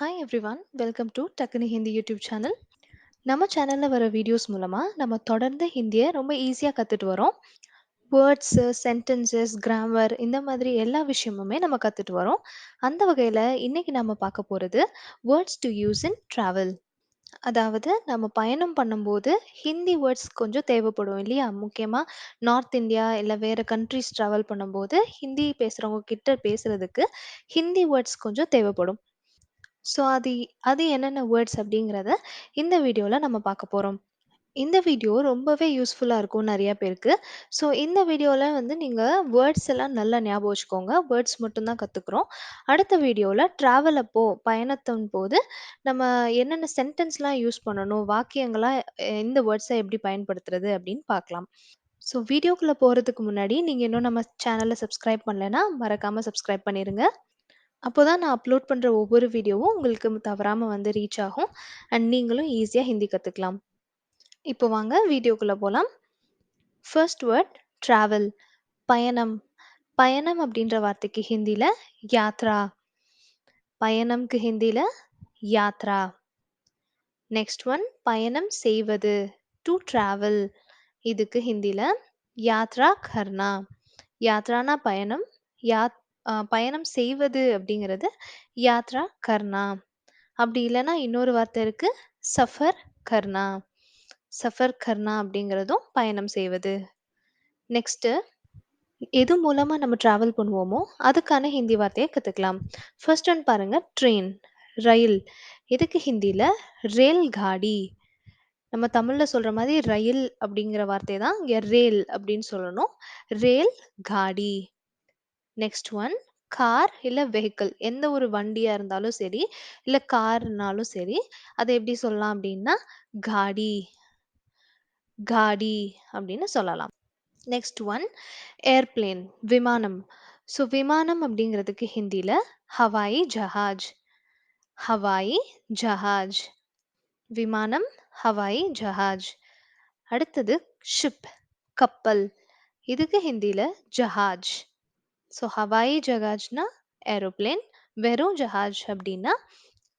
Hi everyone, welcome to டக்குனு Hindi YouTube channel. நம்ம சேனல்ல வர வீடியோஸ் மூலமா நம்ம தொடர்ந்து ஹிந்தியை ரொம்ப ஈஸியாக கற்றுட்டு வரோம். வேர்ட்ஸு, சென்டென்சஸ், கிராமர் இந்த மாதிரி எல்லா விஷயமுமே நம்ம கற்றுட்டு வரோம். அந்த வகையில் இன்னைக்கு நம்ம பார்க்க போகிறது words to use in travel. அதாவது நம்ம பயணம் பண்ணும்போது ஹிந்தி வேர்ட்ஸ் கொஞ்சம் தேவைப்படும் இல்லையா? முக்கியமாக நார்த் இந்தியா இல்லை வேறு கண்ட்ரிஸ் ட்ராவல் பண்ணும்போது ஹிந்தி பேசுகிறவங்க கிட்ட பேசுகிறதுக்கு ஹிந்தி வேர்ட்ஸ் கொஞ்சம் தேவைப்படும். ஸோ அது அது என்னென்ன வேர்ட்ஸ் அப்படிங்கிறத இந்த வீடியோவில் நம்ம பார்க்க போகிறோம். இந்த வீடியோ ரொம்பவே யூஸ்ஃபுல்லாக இருக்கும் நிறைய பேருக்கு. ஸோ இந்த வீடியோவில் நீங்கள் வேர்ட்ஸ் எல்லாம் நல்லா ஞாபகம் வச்சுக்கோங்க. வேர்ட்ஸ் மட்டும்தான் கற்றுக்குறோம். அடுத்த வீடியோவில் ட்ராவல் அப்போ பயணத்தின் போது நம்ம என்னென்ன சென்டென்ஸ்லாம் யூஸ் பண்ணணும், வாக்கியங்களாக இந்த வேர்ட்ஸை எப்படி பயன்படுத்துறது அப்படின்னு பார்க்கலாம். ஸோ வீடியோக்குள்ளே போகிறதுக்கு முன்னாடி நீங்கள் இன்னும் நம்ம சேனலை சப்ஸ்கிரைப் பண்ணலைன்னா மறக்காமல் சப்ஸ்கிரைப் பண்ணிடுங்க. அப்போதான் நான் அப்லோட் பண்ற ஒவ்வொரு வீடியோவும் உங்களுக்கு தவறாம ரீச் ஆகும். அண்ட் நீங்களும் ஈஸியா ஹிந்தி கத்துக்கலாம். இப்போ வாங்க வீடியோக்குள்ள போலாம். First word travel. பயணம். பயணம் அப்படின்ற வார்த்தைக்கு ஹிந்தில யாத்ரா. பயணம்க்கு ஹிந்தில யாத்ரா. நெக்ஸ்ட் ஒன் பயணம் செய்வது. To travel. இதுக்கு ஹிந்தில யாத்ரா கர்னா. யாத்ரானா பயணம். பயணம் செய்வது அப்படிங்கிறது யாத்ரா கர்னா. அப்படி இல்லைன்னா இன்னொரு வார்த்தை இருக்கு, சஃபர் கர்னா. சஃபர் கர்னா அப்படிங்கிறதும் பயணம் செய்வது. நெக்ஸ்ட் எது மூலமா நம்ம டிராவல் பண்ணுவோமோ அதுக்கான ஹிந்தி வார்த்தையை கத்துக்கலாம். ஃபர்ஸ்ட் ஒன் பாருங்க, ட்ரெயின், ரயில். இதுக்கு ஹிந்தில ரேல் காடி. நம்ம தமிழ்ல சொல்ற மாதிரி ரயில் அப்படிங்கிற வார்த்தை தான் இங்க ரேல் அப்படின்னு சொல்லணும். ரேல் காடி. நெக்ஸ்ட் ஒன் கார் இல்ல வெஹிக்கிள். எந்த ஒரு வண்டியா இருந்தாலும் சரி, இல்ல கார்னாலும் சரி, அதை எப்படி சொல்லலாம் அப்படின்னா காடி. காடி அப்படின்னு சொல்லலாம். நெக்ஸ்ட் ஒன் ஏர்பிளேன், விமானம். ஸோ விமானம் அப்படிங்கிறதுக்கு ஹிந்தில ஹவாயி ஜஹாஜ். ஹவாயி ஜஹாஜ். விமானம் ஹவாயி ஜஹாஜ். அடுத்தது ஷிப், கப்பல். இதுக்கு ஹிந்தில ஜஹாஜ். ஸோ ஹவாயி ஜஹாஜ்னா ஏரோப்ளேன், வெறும் ஜஹாஜ் அப்படின்னா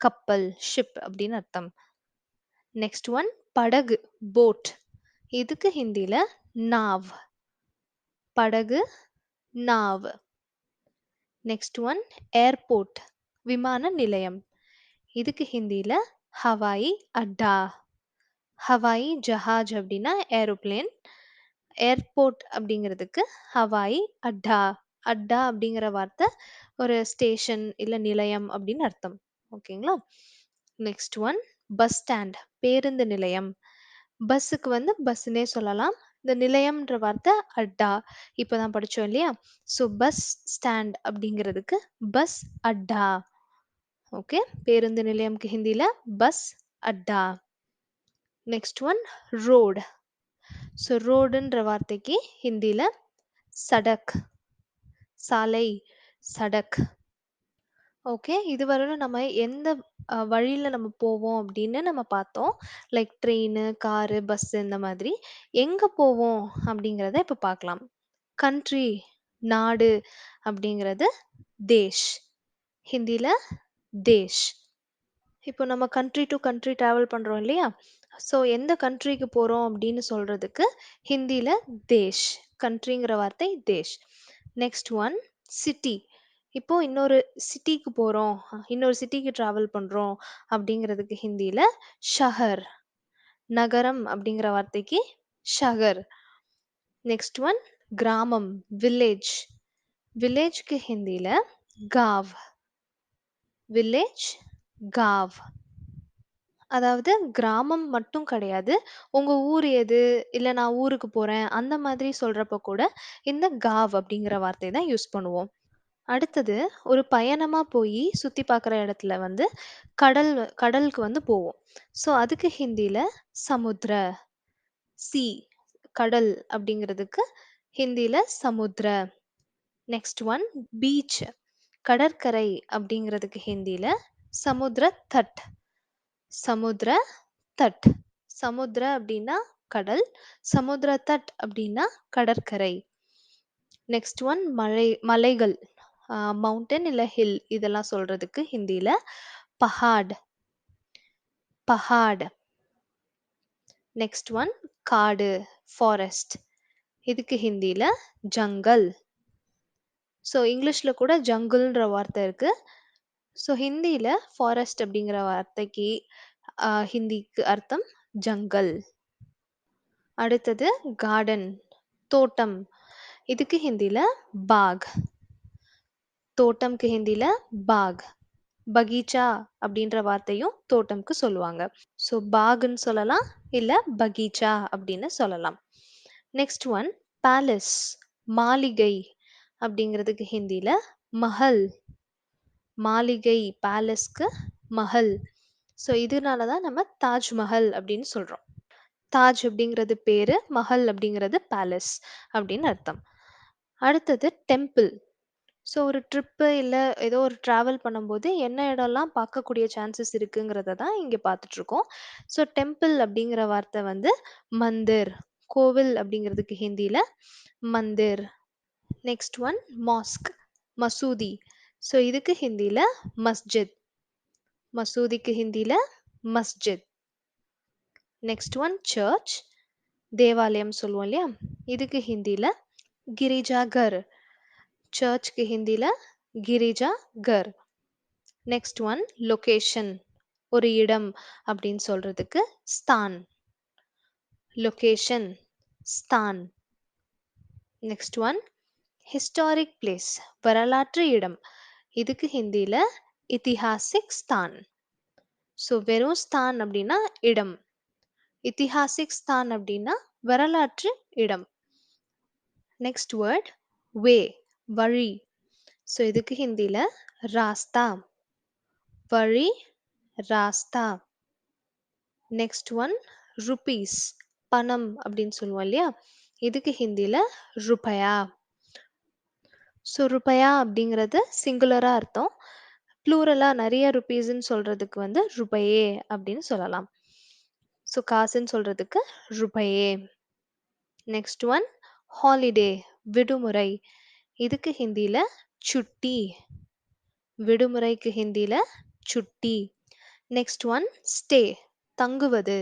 கப்பல், ஷிப் அப்படின்னு அர்த்தம். நெக்ஸ்ட் ஒன் படகு, போட். இதுக்கு ஹிந்தில நாவ். படகு, நாவ். நெக்ஸ்ட் ஒன் ஏர்போர்ட், விமான நிலையம். இதுக்கு ஹிந்தில ஹவாயி அட்டா. ஹவாயி ஜஹாஜ் அப்படின்னா ஏரோப்ளேன், ஏர்போர்ட் அப்படிங்கிறதுக்கு ஹவாயி அட்டா. அட்டா அப்படிங்கிற வார்த்தை ஒரு ஸ்டேஷன் இல்ல நிலையம் அப்படின்னு அர்த்தம். ஓகேங்களா? நெக்ஸ்ட் ஒன் பஸ் ஸ்டாண்ட், பேருந்து நிலையம். பஸ்ஸுக்கு பஸ்ஸுன்னே சொல்லலாம். இந்த நிலையம்ன்ற வார்த்தை அட்டா. இப்பதான் படிச்சோம் இல்லையா? ஸோ பஸ் ஸ்டாண்ட் அப்படிங்கிறதுக்கு பஸ் அட்டா. ஓகே, பேருந்து நிலையம்க்கு ஹிந்தில பஸ் அட்டா. Next one road. ஸோ ரோடுன்ற வார்த்தைக்கு ஹிந்தில சடக். சாலை, சடக். ஓகே, இதுவரையிலும் நம்ம எந்த வழியில நம்ம போவோம் அப்படின்னு நம்ம பார்த்தோம். லைக் ட்ரெயின், காரு, பஸ் இந்த மாதிரி. எங்க போவோம் அப்படிங்கிறத இப்போ பார்க்கலாம். கண்ட்ரி, நாடு அப்படிங்கிறது தேஷ். ஹிந்தில தேஷ். இப்போ நம்ம கண்ட்ரி டு கண்ட்ரி டிராவல் பண்றோம் இல்லையா? ஸோ எந்த கண்ட்ரிக்கு போறோம் அப்படின்னு சொல்றதுக்கு ஹிந்தில தேஷ். கண்ட்ரிங்கிற வார்த்தை தேஷ். Next one city. இப்போ இன்னொரு சிட்டிக்கு போறோம், இன்னொரு சிட்டிக்கு டிராவல் பண்றோம் அப்படிங்கிறதுக்கு ஹிந்தில ஷஹர். நகரம் அப்படிங்கிற வார்த்தைக்கு ஷஹர். நெக்ஸ்ட் ஒன் கிராமம், வில்லேஜ். வில்லேஜ்க்கு ஹிந்தில காவ். வில்லேஜ், காவ். அதாவது கிராமம் மட்டும் கிடையாது. உங்க ஊர் எது? இல்ல நான் ஊருக்கு போறேன். அந்த மாதிரி சொல்றப்ப கூட இந்த காவ் அப்படிங்கிற வார்த்தை தான் யூஸ் பண்ணுவோம். அடுத்தது ஒரு பயணமா போய் சுத்தி பார்க்குற இடத்துல கடல் கடலுக்கு போவோம். ஸோ அதுக்கு ஹிந்தில சமுத்ர. சி, கடல் அப்படிங்கிறதுக்கு ஹிந்தில சமுத்ர. நெக்ஸ்ட் ஒன் பீச், கடற்கரை அப்படிங்கிறதுக்கு ஹிந்தில சமுத்ர தட். சமுத்ர தட். சமுத்ர அப்படின்னா கடல், சமுத்ர தட் அப்படின்னா கடற்கரை. நெக்ஸ்ட் ஒன் மலைகள், மவுண்டன் இல்ல ஹில் இதெல்லாம் சொல்றதுக்கு ஹிந்தில பஹாட், பஹாட். நெக்ஸ்ட் ஒன் காடு, ஃபாரஸ்ட். இதுக்கு ஹிந்தில ஜங்கல். ஸோ இங்கிலீஷ்ல கூட ஜங்குல்ன்ற வார்த்தை இருக்கு. ஸோ ஹிந்தியில ஃபாரஸ்ட் அப்படிங்கிற வார்த்தைக்கு ஹிந்திக்கு அர்த்தம் ஜங்கல். அடுத்தது கார்டன், தோட்டம். இதுக்கு ஹிந்தில பாக். தோட்டம்க்கு ஹிந்தில பாக். பகீச்சா அப்படின்ற வார்த்தையும் தோட்டம்க்கு சொல்லுவாங்க. ஸோ பாக்ன்னு சொல்லலாம், இல்ல பகீச்சா அப்படின்னு சொல்லலாம். நெக்ஸ்ட் ஒன் பேலஸ், மாளிகை. அப்படிங்கிறதுக்கு ஹிந்தில மஹல். மாளிகை, பேலஸ்க்கு மஹல். ஸோ இதனால தான் நம்ம தாஜ்மஹல் அப்படின்னு சொல்றோம். தாஜ் அப்படிங்கிறது பேரு, மஹல் அப்படிங்கிறது பேலஸ் அப்படின்னு அர்த்தம். அடுத்தது டெம்பிள். ஸோ ஒரு ட்ரிப்பு இல்ல ஏதோ ஒரு ட்ராவல் பண்ணும்போது என்ன இடம்லாம் பார்க்கக்கூடிய சான்சஸ் இருக்குங்கிறத தான் இங்க பார்த்துட்டு இருக்கோம். ஸோ டெம்பிள் அப்படிங்கிற வார்த்தை வந்து மந்திர். கோவில் அப்படிங்கிறதுக்கு ஹிந்தில மந்திர். நெக்ஸ்ட் ஒன் மாஸ்க், மசூதி. ஸோ இதுக்கு ஹிந்தில மஸ்ஜித். மசூதிக்கு ஹிந்தில மஸ்ஜித். நெக்ஸ்ட் ஒன் சர்ச், தேவாலயம் சொல்லுவோம் இல்லையா, இதுக்கு ஹிந்தில கிரிஜா கர். சர்ச்க்கு ஹிந்தில கிரிஜா கர். நெக்ஸ்ட் ஒன் லொகேஷன், ஒரு இடம் அப்படின்னு சொல்றதுக்கு ஸ்தான். லொகேஷன், ஸ்தான். நெக்ஸ்ட் ஒன் ஹிஸ்டாரிக் பிளேஸ், வரலாற்று இடம். இதுக்கு ஹிந்தில இதிஹாசிக் ஸ்தான். ஸோ வெறும் ஸ்தான் அப்படின்னா இடம், இதிஹாசிக் ஸ்தான் அப்படின்னா வரலாற்று இடம். நெக்ஸ்ட் வேர்ட் வே, வழி. ஸோ இதுக்கு ஹிந்தில ராஸ்தா. வழி, ராஸ்தா. நெக்ஸ்ட் ஒன் ருபீஸ், பணம் அப்படின்னு சொல்லுவோம் இல்லையா, இதுக்கு ஹிந்தில ருபயா. ஸோ ருபயா அப்படிங்கிறது சிங்குலரா அர்த்தம். ப்ளூரலா நிறைய ருபீஸ்ன்னு சொல்றதுக்கு வந்து ருபயே அப்படின்னு சொல்லலாம். ஸோ காசுன்னு சொல்றதுக்கு ருபயே. நெக்ஸ்ட் ஒன் ஹாலிடே, விடுமுறை. இதுக்கு ஹிந்தில சுட்டி. விடுமுறைக்கு ஹிந்தில சுட்டி. நெக்ஸ்ட் ஒன் ஸ்டே, தங்குவது.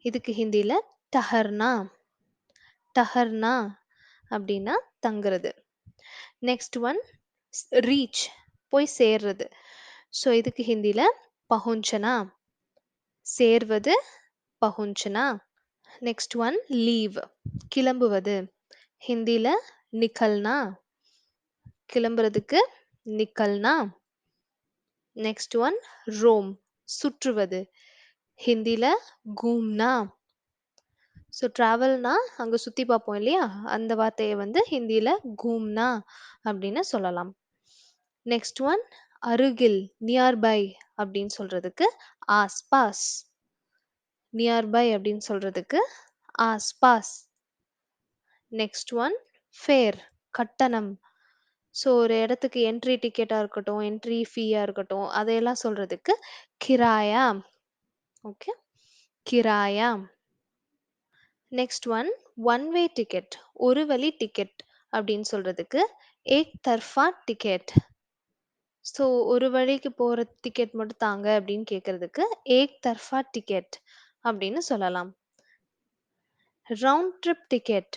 இதுக்கு ஹிந்தில டஹர்னா. டஹர்னா அப்படின்னா தங்குறது. நெக்ஸ்ட் ஒன் ரீச், போய் சேர்றது. ஸோ இதுக்கு ஹிந்தில பஹுஞ்சனா. சேர்வது, பஹுஞ்சனா. நெக்ஸ்ட் ஒன் லீவ், கிளம்புவது. ஹிந்தில நிக்கல்னா. கிளம்புறதுக்கு நிக்கல்னா. நெக்ஸ்ட் ஒன் ரோம், சுற்றுவது. ஹிந்தில கூம்னா. ஸோ ட்ராவல்னா அங்கே சுற்றி பார்ப்போம் இல்லையா, அந்த வார்த்தையை வந்து ஹிந்தியில் கூம்னா அப்படின்னு சொல்லலாம். நெக்ஸ்ட் ஒன் அருகில், நியர்பை அப்படின்னு சொல்றதுக்கு ஆஸ்பாஸ். நியர்பை அப்படின்னு சொல்றதுக்கு ஆஸ்பாஸ். நெக்ஸ்ட் ஒன் ஃபேர், கட்டணம். ஸோ ஒரு இடத்துக்கு என்ட்ரி டிக்கெட்டாக இருக்கட்டும், என்ட்ரி ஃபீயாக இருக்கட்டும், அதையெல்லாம் சொல்றதுக்கு கிராயா. ஓகே, கிராயா. நெக்ஸ்ட் ஒன் வே டிக்கெட், ஒரு வழி டிக்கெட் அப்படின்னு சொல்றதுக்கு ஏக் தர்ஃபா டிக்கெட். ஸோ ஒரு வழிக்கு போகிற டிக்கெட் மட்டும் தாங்க அப்படின்னு கேட்கறதுக்கு ஏக் தர்ஃபா டிக்கெட் அப்படின்னு சொல்லலாம். ரவுண்ட் ட்ரிப் டிக்கெட்,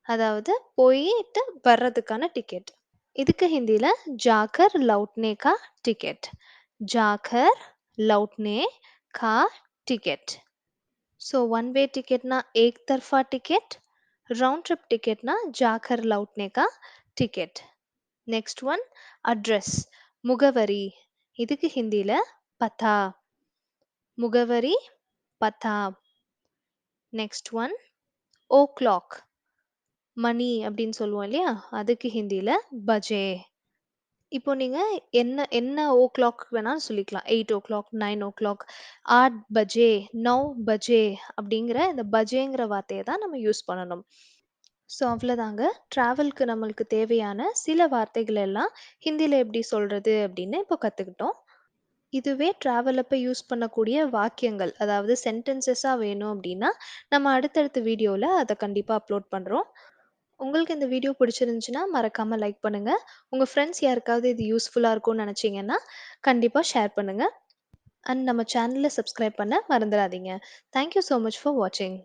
அதாவது போயிட்டு வர்றதுக்கான டிக்கெட். இதுக்கு ஹிந்தியில் ஜாக்கர் லவுட்னே கா டிக்கெட். ஜாக்கர் லவுட்னே கா டிக்கெட். ஸோ ஒன் வே டிக்கெட்னா एक तरफा टिकट, राउंड ट्रिप टिकट ना जाकर लौटने का टिकट. नेक्स्ट वन अड्रेस, मुगवरी. இதுக்கு ஹிந்தில பத்தா. முகவரி, பத்தா. நெக்ஸ்ட் ஒன் ஓ கிளாக், மணி அப்படின்னு சொல்லுவோம் இல்லையா, அதுக்கு ஹிந்தில பஜே. இப்போ நீங்க என்ன என்ன ஓ கிளாக் வேணாலும் சொல்லிக்கலாம். 8 o'clock, 9 o'clock, 8 பஜே, 9 பஜே அப்படிங்கிற இந்த பஜேங்கிற வார்த்தையை தான் நம்ம யூஸ் பண்ணணும். ஸோ அவ்வளோதாங்க. ட்ராவல்க்கு நம்மளுக்கு தேவையான சில வார்த்தைகள் எல்லாம் ஹிந்தியில் எப்படி சொல்கிறது அப்படின்னு இப்போ கற்றுக்கிட்டோம். இதுவே ட்ராவல் அப்போ யூஸ் பண்ணக்கூடிய வாக்கியங்கள், அதாவது சென்டென்சஸாக வேணும் அப்படின்னா நம்ம அடுத்தடுத்த வீடியோவில் அதை கண்டிப்பாக அப்லோட் பண்ணுறோம். உங்களுக்கு இந்த வீடியோ பிடிச்சிருந்துச்சுன்னா, மறக்காம லைக் பண்ணுங்க. உங்க ஃப்ரெண்ட்ஸ் யாருக்காவது இது யூஸ்ஃபுல்லா இருக்கும்னு நெனச்சீங்கன்னா, கண்டிப்பா ஷேர் பண்ணுங்க. அண்ட் நம்ம சேனல சப்ஸ்கிரைப் பண்ண மறந்துறாதீங்க. Thank you so much for வாட்சிங்.